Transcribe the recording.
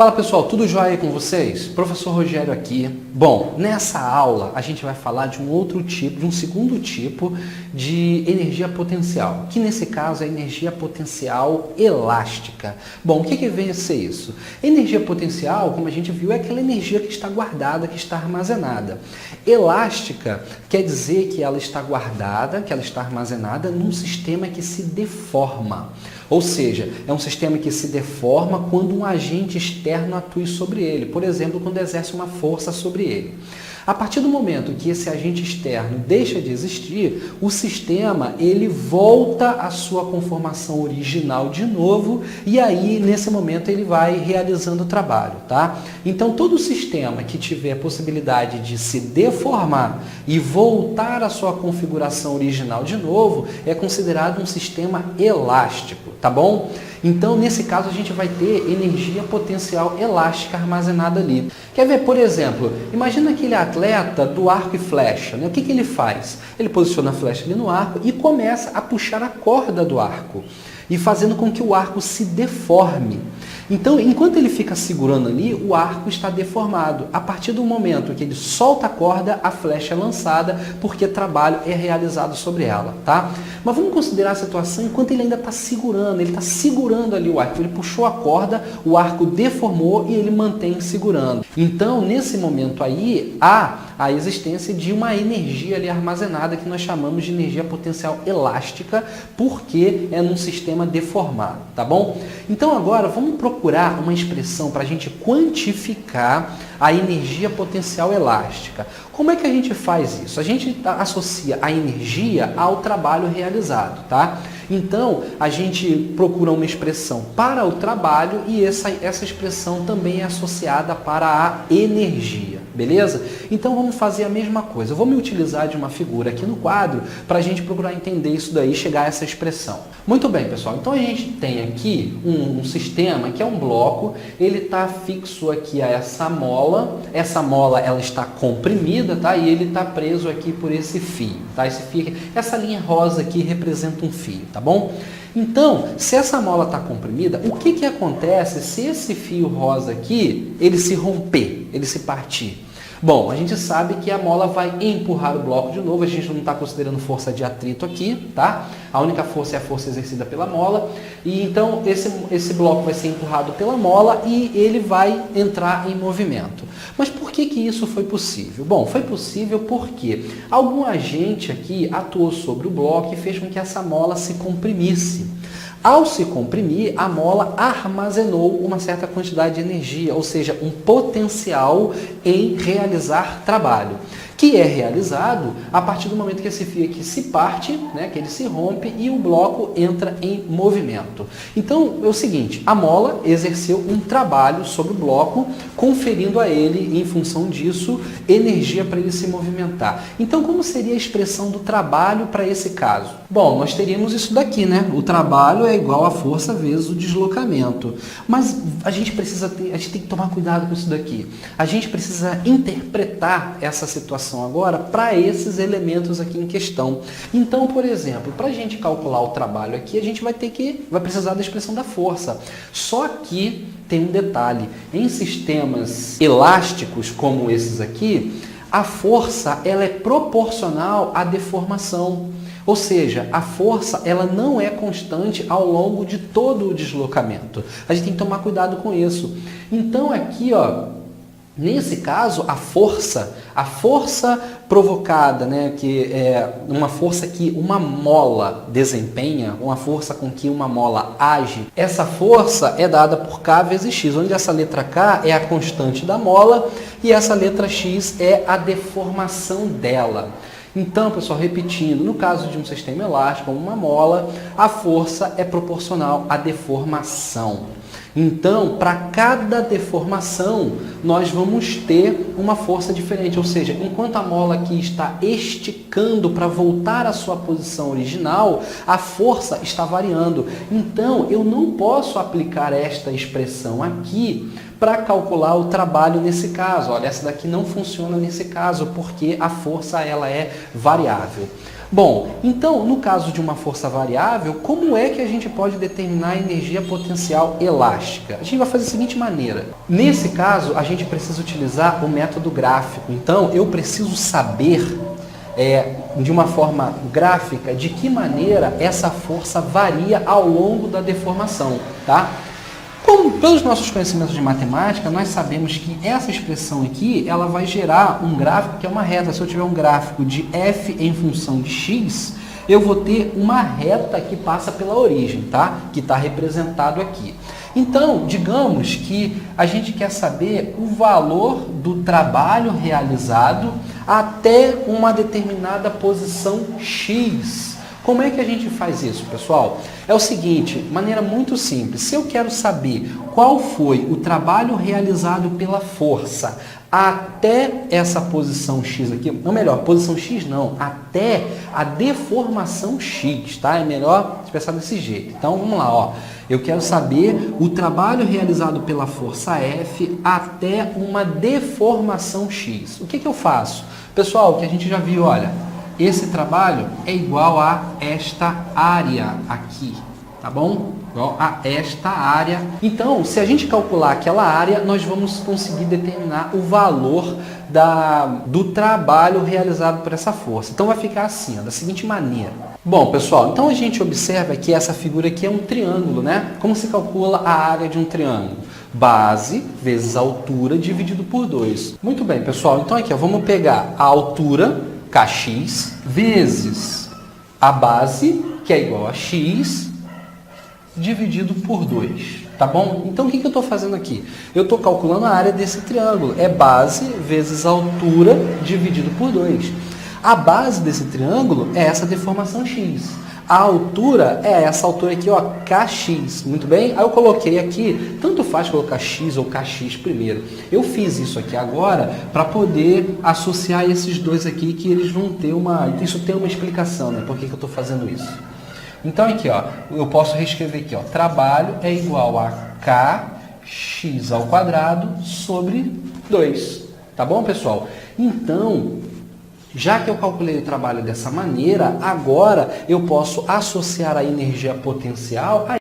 Fala pessoal, tudo jóia com vocês? Professor Rogério aqui. Bom, nessa aula a gente vai falar de um segundo tipo de energia potencial, que nesse caso é a energia potencial elástica. Bom, o que vem a ser isso? Energia potencial, como a gente viu, é aquela energia que está guardada, que está armazenada. Elástica quer dizer que ela está guardada, que ela está armazenada num sistema que se deforma. Ou seja, é um sistema que se deforma quando um agente externo atua sobre ele. Por exemplo, quando exerce uma força sobre ele. A partir do momento que esse agente externo deixa de existir, o sistema ele volta à sua conformação original de novo e aí, nesse momento, ele vai realizando o trabalho, tá? Então, todo sistema que tiver a possibilidade de se deformar e voltar à sua configuração original de novo é considerado um sistema elástico, tá bom? Então, nesse caso, a gente vai ter energia potencial elástica armazenada ali. Quer ver, por exemplo, imagina aquele atleta do arco e flecha, né? O que ele faz? Ele posiciona a flecha ali no arco e começa a puxar a corda do arco, e fazendo com que o arco se deforme. Então, enquanto ele fica segurando ali, o arco está deformado. A partir do momento que ele solta a corda, a flecha é lançada, porque trabalho é realizado sobre ela, tá? Mas vamos considerar a situação enquanto ele ainda está segurando, ele está segurando ali o arco. Ele puxou a corda, o arco deformou e ele mantém segurando. Então, nesse momento aí, há a existência de uma energia ali armazenada que nós chamamos de energia potencial elástica, porque é num sistema deformado, tá bom? Então agora vamos procurar uma expressão para a gente quantificar a energia potencial elástica. Como é que a gente faz isso? A gente associa a energia ao trabalho realizado, tá? Então, a gente procura uma expressão para o trabalho e essa expressão também é associada para a energia, beleza? Então, vamos fazer a mesma coisa. Eu vou me utilizar de uma figura aqui no quadro para a gente procurar entender isso daí e chegar a essa expressão. Muito bem, pessoal. Então, a gente tem aqui um sistema que é um bloco, ele está fixo aqui a essa mola. Essa mola, ela está comprimida, tá? E ele está preso aqui por esse fio, tá? Essa linha rosa aqui representa um fio, tá bom? Então, se essa mola está comprimida, o que acontece se esse fio rosa aqui, ele se romper, ele se partir? Bom, a gente sabe que a mola vai empurrar o bloco de novo, a gente não está considerando força de atrito aqui, tá? A única força é a força exercida pela mola, e então esse bloco vai ser empurrado pela mola e ele vai entrar em movimento. Mas por que isso foi possível? Bom, foi possível porque algum agente aqui atuou sobre o bloco e fez com que essa mola se comprimisse. Ao se comprimir, a mola armazenou uma certa quantidade de energia, ou seja, um potencial em realizar trabalho, que é realizado a partir do momento que esse fio aqui se parte, né, que ele se rompe e o bloco entra em movimento. Então, é o seguinte, a mola exerceu um trabalho sobre o bloco, conferindo a ele, em função disso, energia para ele se movimentar. Então, como seria a expressão do trabalho para esse caso? Bom, nós teríamos isso daqui, né? O trabalho é igual a força vezes o deslocamento. Mas a gente tem que tomar cuidado com isso daqui. A gente precisa interpretar essa situação agora para esses elementos aqui em questão. Então, por exemplo, para a gente calcular o trabalho aqui, a gente vai precisar da expressão da força. Só que tem um detalhe. Em sistemas elásticos como esses aqui, a força ela é proporcional à deformação. Ou seja, a força ela não é constante ao longo de todo o deslocamento. A gente tem que tomar cuidado com isso. Então aqui, ó, nesse caso, a força provocada, né, que é uma força que uma mola desempenha, uma força com que uma mola age, essa força é dada por K vezes X, onde essa letra K é a constante da mola e essa letra X é a deformação dela. Então, pessoal, repetindo, no caso de um sistema elástico, uma mola, a força é proporcional à deformação. Então, para cada deformação, nós vamos ter uma força diferente. Ou seja, enquanto a mola aqui está esticando para voltar à sua posição original, a força está variando. Então, eu não posso aplicar esta expressão aqui para calcular o trabalho nesse caso. Olha, essa daqui não funciona nesse caso, porque a força ela é variável. Bom, então, no caso de uma força variável, como é que a gente pode determinar a energia potencial elástica? A gente vai fazer da seguinte maneira. Nesse caso, a gente precisa utilizar o método gráfico. Então, eu preciso saber, de uma forma gráfica, de que maneira essa força varia ao longo da deformação, tá? Pelos nossos conhecimentos de matemática, nós sabemos que essa expressão aqui, ela vai gerar um gráfico que é uma reta. Se eu tiver um gráfico de f em função de x, eu vou ter uma reta que passa pela origem, tá? Que está representado aqui. Então, digamos que a gente quer saber o valor do trabalho realizado até uma determinada posição x. Como é que a gente faz isso, pessoal? É o seguinte, maneira muito simples. Se eu quero saber qual foi o trabalho realizado pela força até essa posição x aqui, ou melhor, posição x não, até a deformação x, tá? É melhor expressar desse jeito. Então, vamos lá, ó. Eu quero saber o trabalho realizado pela força F até uma deformação x. O que eu faço? Pessoal, o que a gente já viu, olha, esse trabalho é igual a esta área aqui, tá bom? Igual a esta área. Então, se a gente calcular aquela área, nós vamos conseguir determinar o valor do trabalho realizado por essa força. Então, vai ficar assim, ó, da seguinte maneira. Bom, pessoal, então a gente observa que essa figura aqui é um triângulo, né? Como se calcula a área de um triângulo? Base vezes a altura dividido por 2. Muito bem, pessoal. Então, aqui, ó, vamos pegar a altura, kx, vezes a base, que é igual a x, dividido por 2, tá bom? Então, o que eu estou fazendo aqui? Eu estou calculando a área desse triângulo. É base vezes a altura dividido por 2. A base desse triângulo é essa deformação x. A altura é essa altura aqui, ó, kx, muito bem? Aí eu coloquei aqui, tanto faz colocar x ou kx primeiro. Eu fiz isso aqui agora para poder associar esses dois aqui, que eles vão ter isso tem uma explicação, né? Por que eu estou fazendo isso? Então aqui, ó, eu posso reescrever aqui, ó, trabalho é igual a kx ao quadrado sobre 2, tá bom, pessoal? Então, já que eu calculei o trabalho dessa maneira, agora eu posso associar a energia potencial a